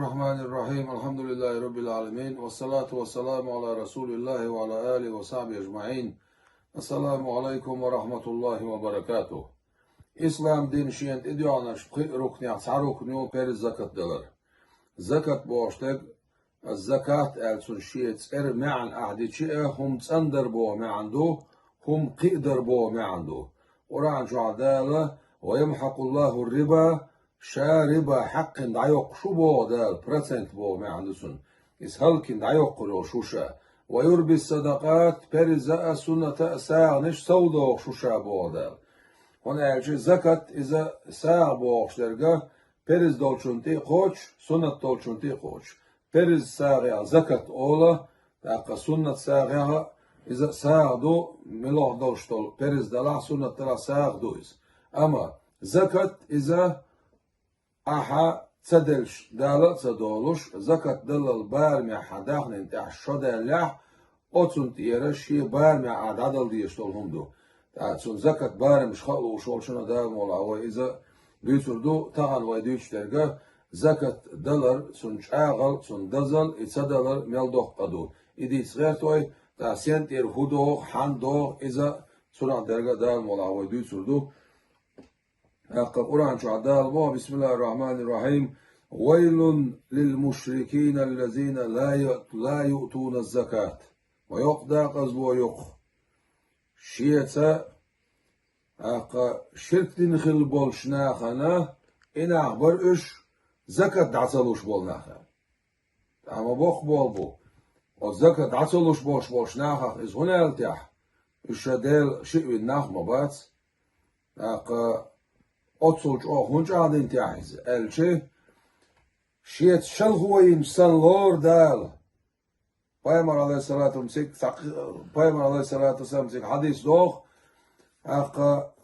الرحمن الرحيم الحمد لله رب العالمين والصلاة والسلام على رسول الله وعلى آله وصحبه أجمعين. السلام عليكم ورحمة الله وبركاته. İslam din şiyent ediyorlar rukni saruknu per zakat dalar. Zakat boştek الزكاة ألسون شيء تسر مع الأحدث هم تصندر بو ما عنده هم قدر بو ما عنده وران شو عدالة ويمحق الله الربا شاربا حق دعيق شو بو دال برسنت بو ما عندسون إسهلكن دعيق لو شوشا ويربي الصدقات برزاء سنة ساغ نش سودو شوشا بو دال هنا يجي زكاة إذا ساغ بو شترجا برز دولشونتي قوش سنة دولشونتي قوش periz sağıya zakat ola, dakika sünnet sağıya iza sağdu milah dolştol periz dala sünnet dala sağduyuz. Ama zakat iza aha tsadelş dala tsadoluş zakat dalal barmi hadahnin tahşodelah otsun tiyere şi barmi adadal diyestol hundu. Tatsun zakat barmi şhalu şolşuna da mola ve iza büyütürdü tağan ve düçlerge zakat dalar sun çağal sun dazal itadalar meldoh adu idi sgertoy ta sentir hudo hando iza sura derga dal mola ve düçürdü. Kur'an çadal bu Bismillahirrahmanirrahim. Veylun lil müşrikîn ellezîne la yu'tûne zekat. Ve yok da qazbu yok. Şiyetse şirk din xil bolşna xana ina bir üç zakat da'saluş bolnaxa. Ama bok bol bu. O zakat da'saluş boş naxa iz hunaltah. Işadel şi'vi naxma bats. Otsulç o hunca adın tiahiz. Elçi şiyet şalhuvayim san lor dal. Peygamber aleyhissalatu vesselam hadis doğ.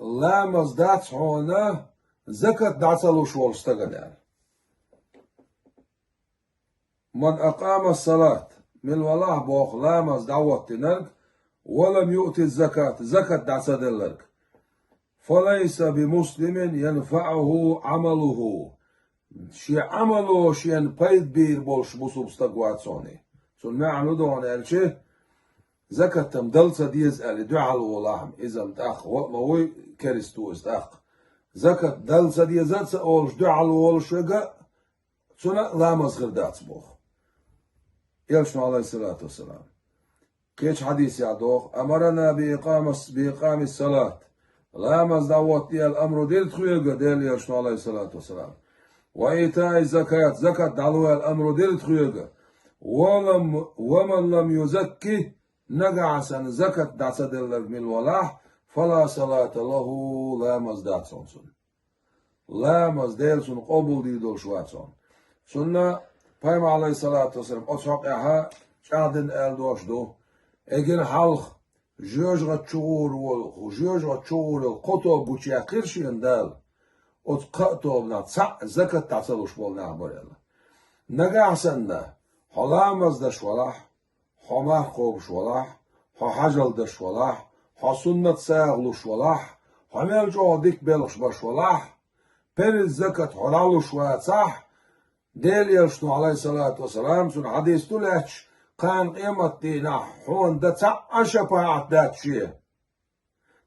Lamaz dats hona zakat da'saluş bolstagadar. من أقام الصلاة من والله بوخ لامز دعوة تنرك ولم يؤتي الزكاة زكاة دعسدلك فليس بمسلم ينفعه عمله شي عمله شي بيد بير بولش بوسوب ستقواتسوني سن معنى دون الشي زكاة تمدلسة ديز ألي دعال والله إذا متأخ وطلوي كريستو استأخ زكاة دلسة ديزات سأولش دعال والش وقا سنة لامز غردات بوخ يلشنا عليه الصلاة والسلام كيش حديث يعدوخ أمرنا بإقام الصلاة لا مزدوت دي الأمر ديل تخيقة ديل يلشنا عليه الصلاة والسلام وإيتاء الزكاة زكاة دعوها الأمر ديل تخيقة ومن لم يزكي نقعسا زكاة دعسدل من الولاح فلا صلاة له لا مزدات سنسون لا مزديل سن قبول دي دول شواتسون سنة Peygamber aleyhissalatu vesselam o çaqaha çadın eldoşdu. Egin halk jojga çuğur qoto buçya qirşindal ot qatobna zakat tasaluş bolna borela. Nagahsanda halamazda şwalah hamah qob şwalah ha hajalda şwalah ha sunnat sağlu şwalah hamel jodik belx başwalah per zakat halalu şwatsah ديل يرشنو عليه الصلاة والسلام سن حديث تلاتش كان قيمة دينا حون دا تعشى باعت دات شيء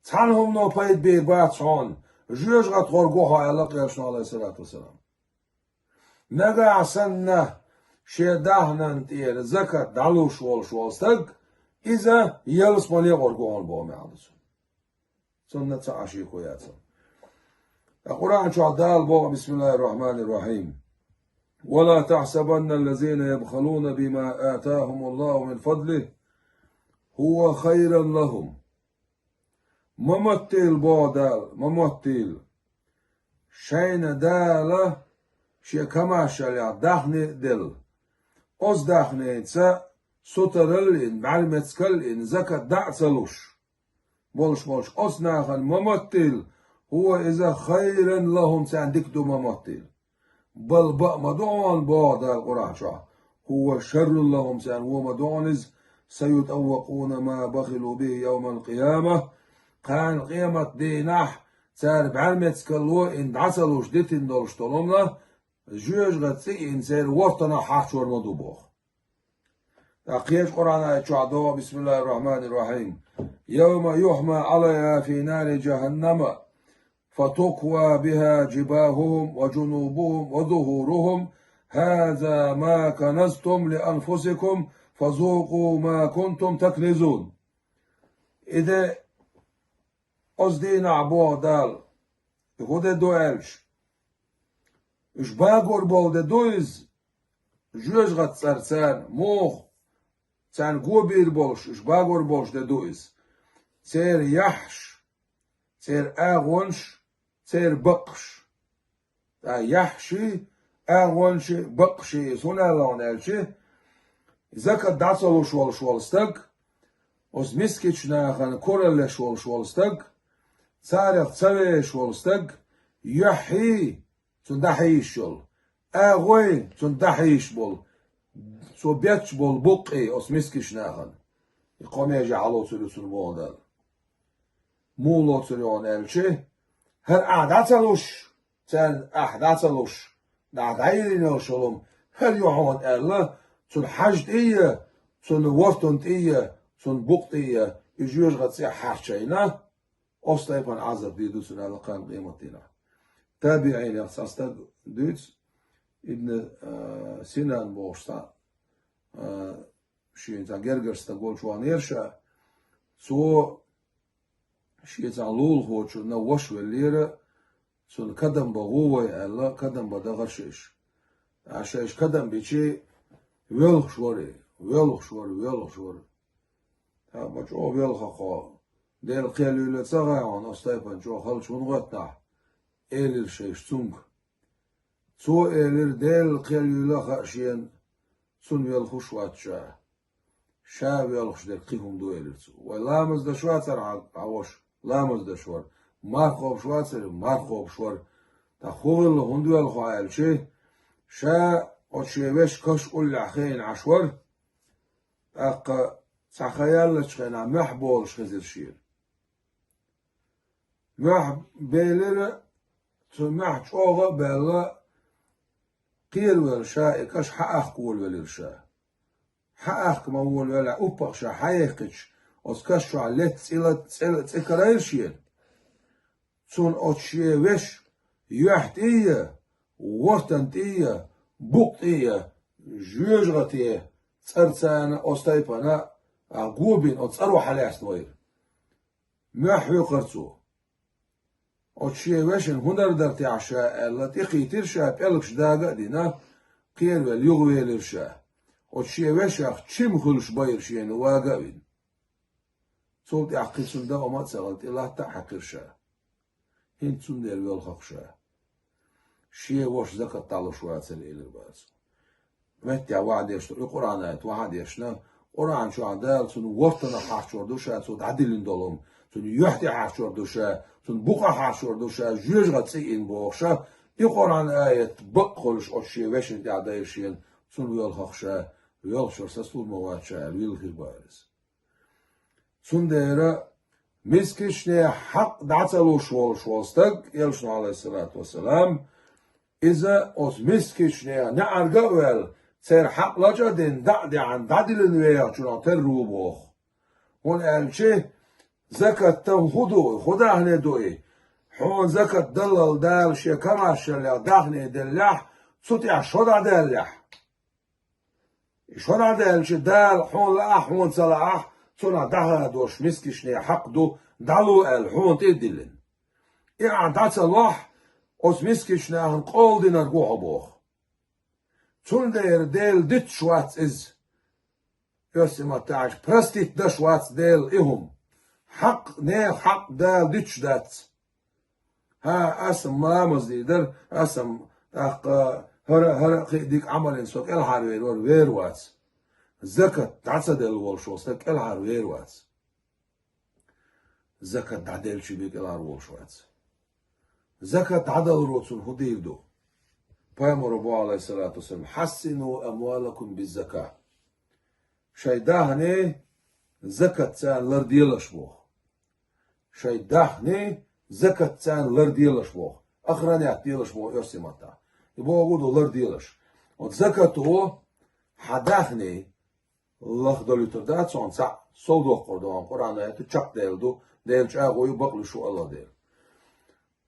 تعنهم نو بايد بير بات شون جيوش غات غرقوها يلق يرشنو عليه الصلاة والسلام نقع سنة شي داهنا انتير زكاة دالو شوال ستق إذا يلس مالي غرقوهن بومي عدسون سنة تعشي خوياتهم القرآن شو عدال بوغا بسم الله الرحمن الرحيم ولا تحسبن الذين يبخلون بما آتاهم الله من فضله هو خيرا لهم ممثل بودال ممثل شين دالة شي كماشل دخني دل أز دخني تسا سترلين معلمتسكلين زكاة دعسلوش بولش أز ناخل ممثل هو إذا خيرا لهم سعندك دو ممثل بل مدعون بعد القرآن هو شر لهم سان هو مدعون سيتأوقون ما بخلوا به يوم القيامة كان قيامة دينح سار بعلمت سكلو إن عسلوش ديتن دولش طولمنا جوج غتسي إنسان ورطنا حاشور مدوبوخ تقيش قرآن شعدو بسم الله الرحمن الرحيم يوم يحمى عليها في نار جهنم فتقوى بها جباههم وجنوبهم وظهورهم هذا ما كنزتم لأنفسكم فذوقوا ما كنتم تكنزون إذا أصدين عبوه دال يخود دو ألش إش باقور بول ده دويز جوش غت سرسان موخ تان قوبير بولش إش باقور بولش ده دويز تير يحش تير أغونش تير بقش تا يحشي أغونش بقشي سونا لون ألشي زكا دعصلو شوال شوالستك os miskičnahan korelle švolstag, carjah cave švolstag, jahi zum dahišol, agoi zum dahišbol, so bječbol buqi os miskičnahan. Iqome ja'alo sulusun modal. Mulo suluon elçi, her ahdatsalush, sen ahdatsalush, da'dayrin şolum, her yuhon elle, sun hajd iya, sun wortunt iya, sun buqtiya يجوز غتسي حاشينا أصلا عزب ديدوسنا لقان قيمتنا تابعين يخصاصتا دوتس ابن سنان بوشتا شيء تاع جرجرستا قول شوان يرشا سو شيء تاع لول خوتشو نوش والليرة سون كدم بغوة ألا كدم بدغشش عشاش كدم بيشي ويلخ شوري ويلخ شوري ويلخ شوري ما جو بيلخا ديل قيلو لتسغا أستايبان جو خلش ونغتنا إيلر شيش تونغ سو إيلر ديل قيلو لخا شين سون بيلخوش واتشا شا بيلخش ديل قيهم دو إيلر سو ولامز دا شواتر عوش لامز دا شوار مارخوب شواتر مارخوب شوار تا خوغل هندو يلخو عيل شي شا وشيوش كش قول عخين عشور أقا تخيل لشخنا محبول شخزر شير مح بيلر تمح شوغا بلا قيل ورشا إكاش حقق قول ولرشا حقق مول ولا أوبخشا حيقش أسكاش شو علت تسكرير شير تون أتشي وش يحت إيه ورتنت إيه بوقت إيه جوجغت إيه ترتان أستيبنا عقوبين أتصروا حلاس نوير محوي قرصو أتشي وشن هنر درتي عشاء الله تقي ترشا بيلكش داقا دينا قير واليغوي لرشا أتشي وشاق تشم خلش باير شين واقاوين صوت عقل سندا وما تسغلت الله تحقر شا هين تسند الوالخق شا شي وش زكا طالش واتسل إلر باسو متى وعد يشتر القرآنات وعد يشنا قرآن شو عدال سن وقتنا حاشور دوشا سن عدلين دولم سن يحتي حاشور دوشا سن بقى حاشور دوشا جوج غتسين بوخشا القرآن آية بقولش أشي وشن تعدايشين سن ويلخخشا ويلخشر سسول مواتشا ويلخير بارز سن ديرا مسكشني حق دعتلو شوالستك يلشنو عليه الصلاة والسلام إذا أس مسكشني نعرقوال سير حق لجا دين دعدي عن دعدلن ويا چون تروبوخ هون الشي زكاة تنخدو خدا هني دوي حون زكاة دلل دال شي كماش اللي داخني دلح سوتي شودا دلح شودا دل شي دال حون لا حون صلاح سونا دها دوش مسكشني حق دو دالو الحون تدلن إيه دات الله أس مسكشني هن قول دينا رقوح Zonder del dit schwarz is. Yosimatash prestit da schwarz del ihum. Haq ne haq del dit dat. Ha asam malamos lider asam aq hara dik amalin sok el harwer or werwats. Zakat tatsa del wol shostak el harwer wats. Zakat dadel chibik el harwol shwats. Zakat adal rotsun hudivdo. Паймо рабу алейхи салату вассалам حسنوا أموالكم بالزكاة شيداهني زكاة تان لرديلش بوخ شيداهني زكاة تان لرديلش بوخ أخراني أتيلش بوخ يرسي ماتا يبغوا دولار ديلش وتزكتوا حداخني الله دولار تردات صون سع صودو قردوان قرآن تشق ديلدو ديل شاغو يبقلو شو الله ديل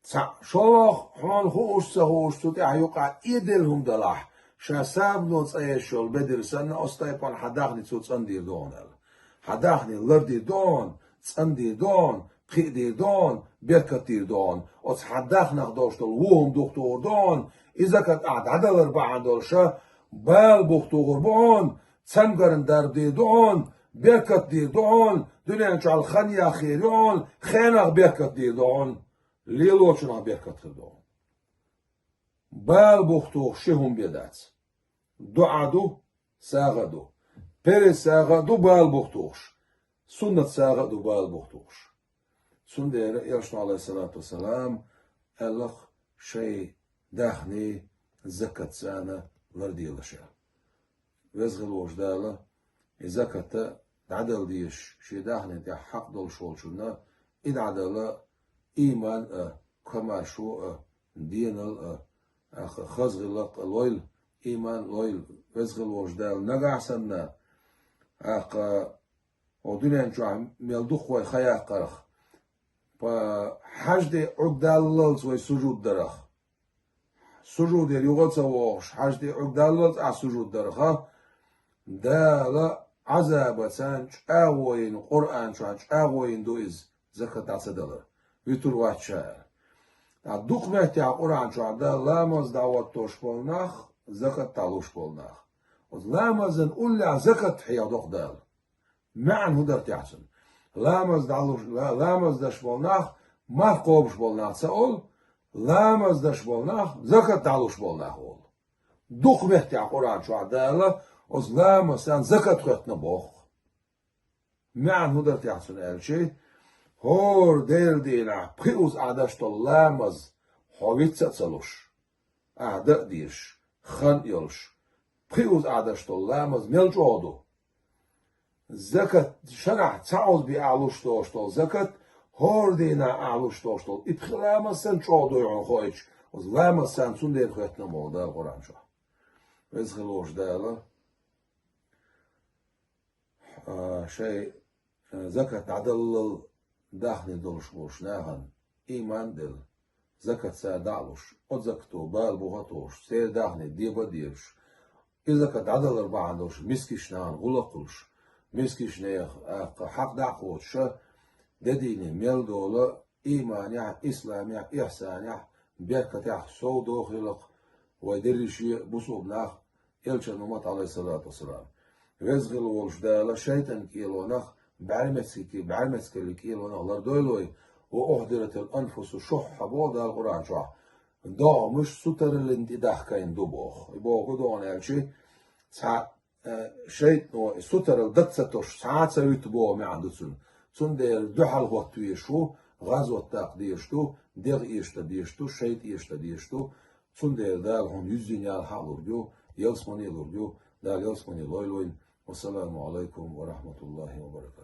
سع شلوخ حال خوش سهوش تتع يقع إيدلهم دلاح شاساب نوت أيشول بدر سنة أستيقون حداخني تتصندي دون حداخني لردي دون تصندي دون قيدي دون بيركتير دون أص حداخنا خدوشتل وهم دكتور دون إذا كانت قعد عدل أربعة دولشة بال بوختو غربون تسمقرن دردي دون بيركتي دون دنيا نشعل خنيا خيرون خيناغ بيركتي دون ليلوشنا بيركتي دون بال بوختو شهم بيدات دعادو ساغدو بيري ساغدو بال بوختوش سنة ساغدو بال بوختوش سنة يرشنا عليه الصلاة والسلام ألخ شيء داخني زكاة سانة لردي لشا وزغل وجدالة إذا كتا عدل ديش شي داخني دي حق دول شولشنا إن عدل إيمان كما شو دين خزغلق لويل إيمان لويل وزغل وجدال نقع سنة ودنيا نشوع ميلدوخ وي خيا قرخ حاجدي عقدال وي سجود درخ سجود يغل سووش حاجدي عقدال سجود درخ دالا عذاب سانج اوين قرآن شانج اوين دويز زكاة عصدالر يتر واتشار دوخ مهتي قرآن شانج دا لامز دعوات توش بولناخ زكاة تعلوش بولناخ لامزن أولع زكاة حيا دوخ دال معن هدر تحسن لامز دعلوش لامز داش بولناخ ما قوبش بولناخ سأول لامز داش بولناخ زكاة تعلوش بولناخ أول دوخ مهتي قرآن شانج دالا از لامز سان زكاة خيتنا بوخ معن هدر تحسن ألشي هور ديل دينا بخيوز عدشت لامز حويتسا تسلوش أعداء ديش خان يلش بخيوز عدشت لامز ملج عودو زكاة شنع تعوز بأعلوش توشتول زكاة هور دينا أعلوش توشتول إبخلامز سان عودو يعون خويش از لامز سان سون ديل خيتنا بوخ دا قرآن شا ويزخلوش دالا شيء زكاة عدل داخل دولش بوشناهن إيمان دل زكاة سادعلوش أد زكتو بال بوغتوش سير داخل ديبا ديرش إذا كانت عدل أربعة دوش مسكيشناهن غلقلش مسكيشناهن حق دعقوتش دديني ميل دولا إيمان يح إسلام يح إحسان يح بيركة يح سو دوخلق ويدرشي بصوبناخ إلشا نمط عليه الصلاة والسلام وزغل ولش دالا شيطان كيلونخ بعلمتك اللي كيلونخ لردولوي وأحضرت الأنفس شح بوضع القرآن شح دا مش ستر اللي انت داخكين دوبوخ يبوغو دون الشي شيطان ستر الدتستوش ساعات سويت بوه معندسون سن دير دحل وقت يشو غزو التقديشتو دير إيشتا ديشتو شيط إيشتا ديشتو سن دير دالهم يزين يالحالور جو يلسماني لور جو دال يلسماني لويلوين والسلام عليكم ورحمة الله وبركاته.